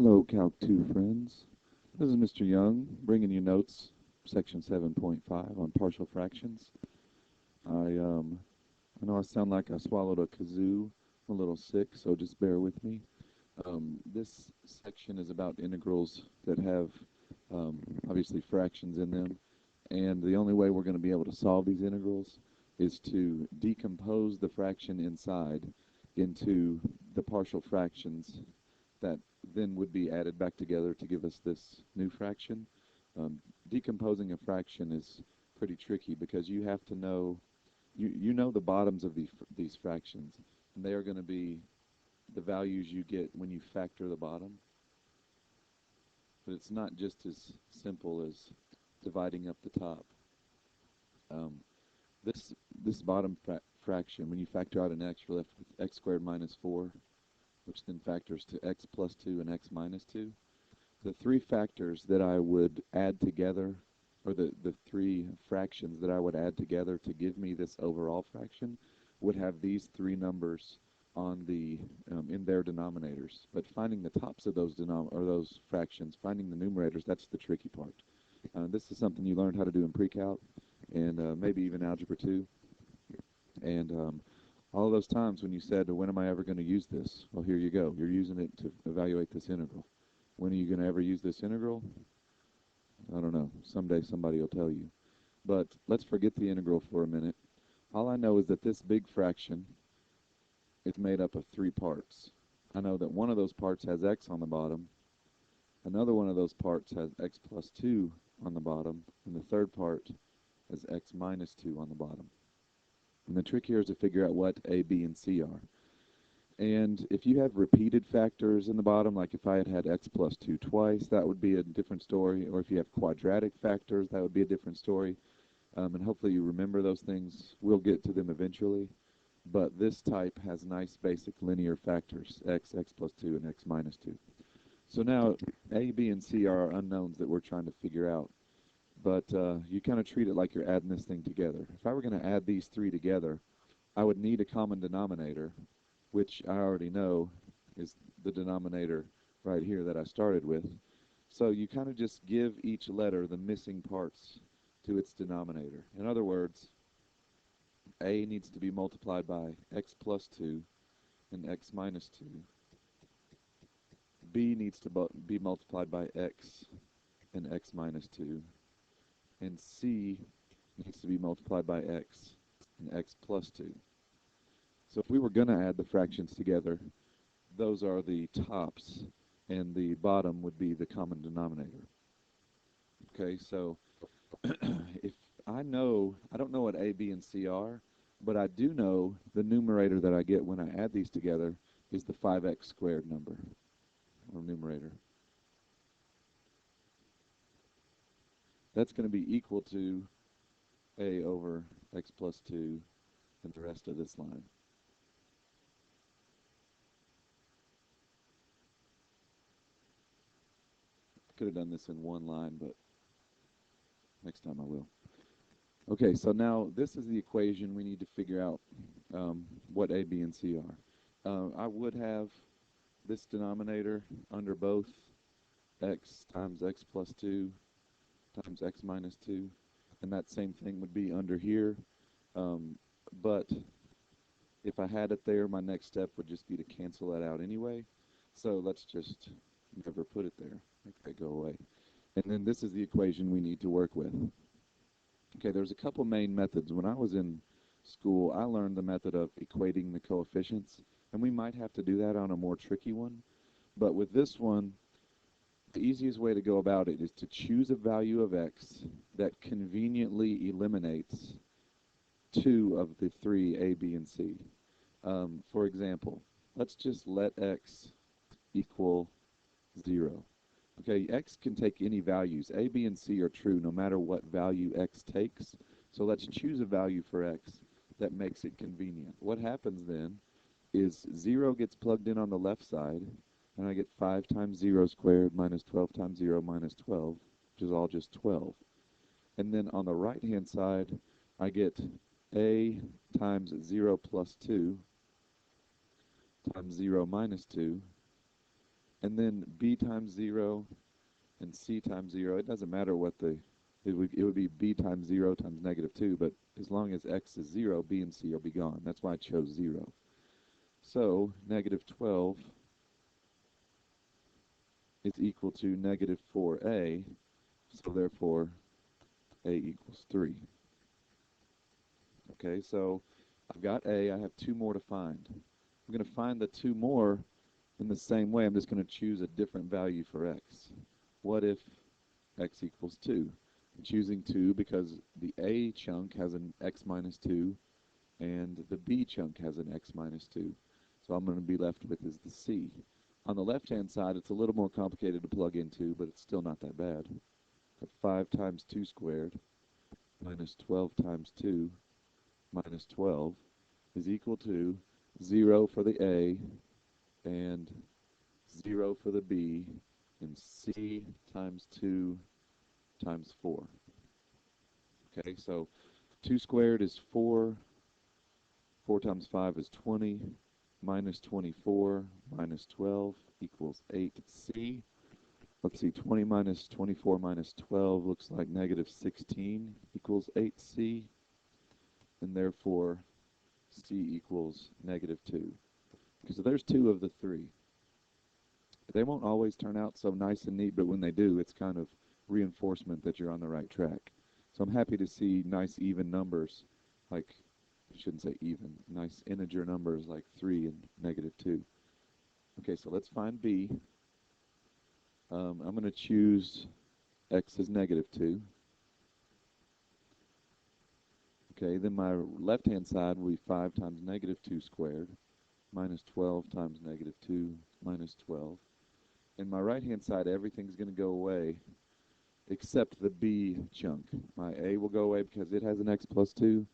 Hello, Calc 2 friends. This is Mr. Young, bringing you notes, section 7.5 on partial fractions. I know I sound like I swallowed a kazoo. I'm a little sick, so just bear with me. This section is about integrals that have, obviously, fractions in them. And the only way we're going to be able to solve these integrals is to decompose the fraction inside into the partial fractions that then would be added back together to give us this new fraction. Decomposing a fraction is pretty tricky because you have to know, you know the bottoms of these fractions, and they are going to be the values you get when you factor the bottom. But it's not just as simple as dividing up the top. This bottom fraction, when you factor out an x, you're left with x squared minus 4, which then factors to x plus 2 and x minus 2. The three factors that I would add together, or the three fractions that I would add together to give me this overall fraction, would have these three numbers on the in their denominators. But finding the tops of those those fractions, finding the numerators, that's the tricky part. This is something you learned how to do in pre-calc and maybe even algebra 2. And all those times when you said, when am I ever going to use this? Well, here you go. You're using it to evaluate this integral. When are you going to ever use this integral? I don't know. Someday somebody will tell you. But let's forget the integral for a minute. All I know is that this big fraction is made up of three parts. I know that one of those parts has x on the bottom. Another one of those parts has x plus 2 on the bottom. And the third part has x minus 2 on the bottom. And the trick here is to figure out what A, B, and C are. And if you have repeated factors in the bottom, like if I had x plus 2 twice, that would be a different story. Or if you have quadratic factors, that would be a different story. And hopefully you remember those things. We'll get to them eventually. But this type has nice basic linear factors, x, x plus 2, and x minus 2. So now A, B, and C are our unknowns that we're trying to figure out. But you kind of treat it like you're adding this thing together. If I were going to add these three together, I would need a common denominator, which I already know is the denominator right here that I started with. So you kind of just give each letter the missing parts to its denominator. In other words, A needs to be multiplied by x plus 2 and x minus 2. B needs to be multiplied by x and x minus 2. And C needs to be multiplied by x and x plus 2. So if we were going to add the fractions together, those are the tops, and the bottom would be the common denominator. Okay, so if I don't know what A, B, and C are, but I do know the numerator that I get when I add these together is the 5x squared number, or numerator. That's going to be equal to A over x plus 2 and the rest of this line. I could have done this in one line, but next time I will. Okay, so now this is the equation we need to figure out what A, B, and C are. I would have this denominator under both x times x plus 2 times x minus 2, and that same thing would be under here. But if I had it there, my next step would just be to cancel that out anyway. So let's just never put it there. Okay, go away. And then this is the equation we need to work with. Okay, there's a couple main methods. When I was in school, I learned the method of equating the coefficients, and we might have to do that on a more tricky one. But with this one, the easiest way to go about it is to choose a value of x that conveniently eliminates two of the three, A, B, and C. For example, let's just let x equal 0. Okay, x can take any values. A, B, and C are true no matter what value x takes. So let's choose a value for x that makes it convenient. What happens then is 0 gets plugged in on the left side, and I get 5 times 0 squared minus 12 times 0 minus 12, which is all just 12. And then on the right-hand side, I get A times 0 plus 2 times 0 minus 2 and then b times 0 and c times 0. It doesn't matter what it would be b times 0 times negative 2, but as long as x is 0, b and c will be gone. That's why I chose 0. So negative 12 is equal to negative 4a, so therefore a equals 3. Okay, so I've got a, I have 2 more to find. I'm going to find the 2 more in the same way. I'm just going to choose a different value for x. What if x equals 2? I'm choosing 2 because the a chunk has an x minus 2, and the b chunk has an x minus 2. So I'm going to be left with is the c. On the left-hand side, it's a little more complicated to plug into, but it's still not that bad. 5 times 2 squared minus 12 times 2 minus 12 is equal to 0 for the a and 0 for the b, and c times 2 times 4. Okay, so 2 squared is 4. 4 times 5 is 20. Minus 24 minus 12 equals 8c. Let's see, 20 minus 24 minus 12 looks like negative 16 equals 8c. And therefore, c equals negative 2. Okay, so there's 2 of the 3. They won't always turn out so nice and neat, but when they do, it's kind of reinforcement that you're on the right track. So I'm happy to see nice even numbers, like, I shouldn't say even, nice integer numbers like 3 and negative 2. Okay, so let's find b. I'm going to choose x as negative 2. Okay, then my left-hand side will be 5 times negative 2 squared minus 12 times negative 2 minus 12. In my right-hand side, everything's going to go away except the b chunk. My a will go away because it has an x plus 2.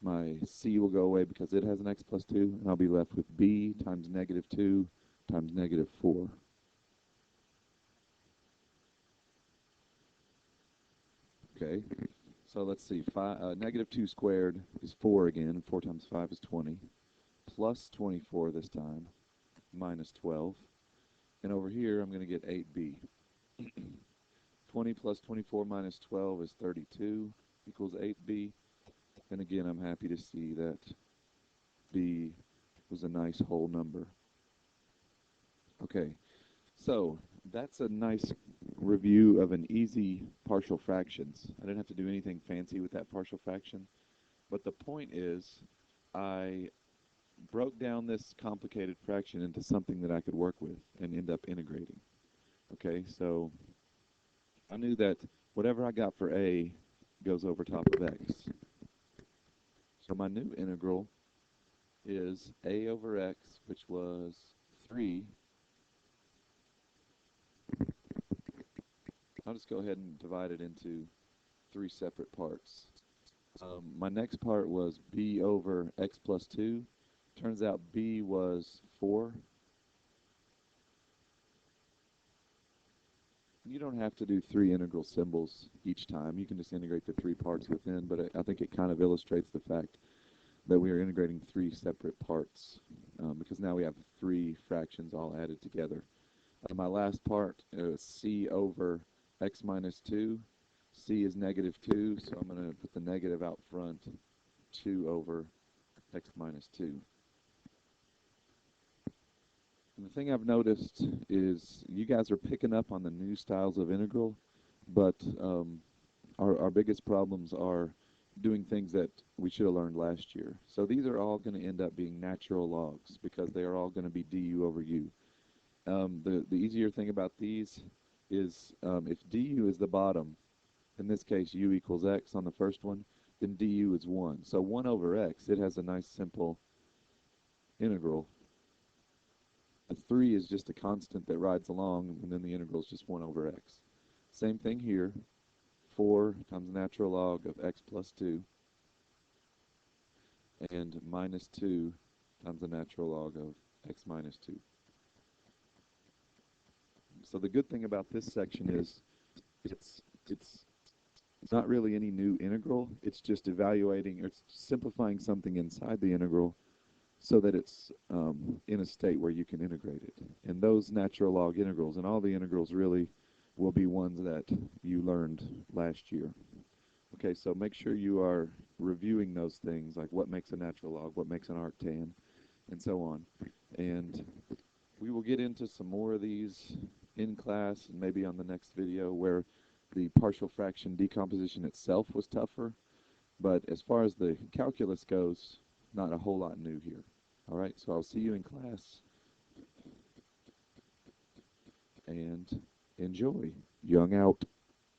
My c will go away because it has an x plus 2, and I'll be left with b times negative 2 times negative 4. Okay, so let's see. Negative 2 squared is 4 again. 4 times 5 is 20. Plus 24 this time, minus 12. And over here, I'm going to get 8b. 20 plus 24 minus 12 is 32, equals 8b. And again, I'm happy to see that b was a nice whole number. Okay, so that's a nice review of an easy partial fractions. I didn't have to do anything fancy with that partial fraction, but the point is I broke down this complicated fraction into something that I could work with and end up integrating. Okay, so I knew that whatever I got for a goes over top of x. So my new integral is a over x, which was 3. I'll just go ahead and divide it into 3 separate parts. My next part was b over x plus 2. Turns out b was 4. You don't have to do 3 integral symbols each time. You can just integrate the 3 parts within, but I think it kind of illustrates the fact that we are integrating 3 separate parts because now we have 3 fractions all added together. My last part is c over x minus 2. c is negative 2, so I'm going to put the negative out front, 2 over x minus 2. And the thing I've noticed is you guys are picking up on the new styles of integral, but our biggest problems are doing things that we should have learned last year. So these are all going to end up being natural logs because they are all going to be du over u. The easier thing about these is if du is the bottom, in this case u equals x on the first one, then du is 1. So 1 over x, it has a nice simple integral. A 3 is just a constant that rides along, and then the integral is just 1 over x. Same thing here. 4 times natural log of x plus 2, and minus 2 times the natural log of x minus 2. So the good thing about this section is it's not really any new integral. It's just evaluating, or it's simplifying something inside the integral so that it's in a state where you can integrate it. And those natural log integrals, and all the integrals really will be ones that you learned last year. Okay, so make sure you are reviewing those things, like what makes a natural log, what makes an arctan, and so on. And we will get into some more of these in class and maybe on the next video where the partial fraction decomposition itself was tougher. But as far as the calculus goes, not a whole lot new here. All right, so I'll see you in class, and enjoy. Young out.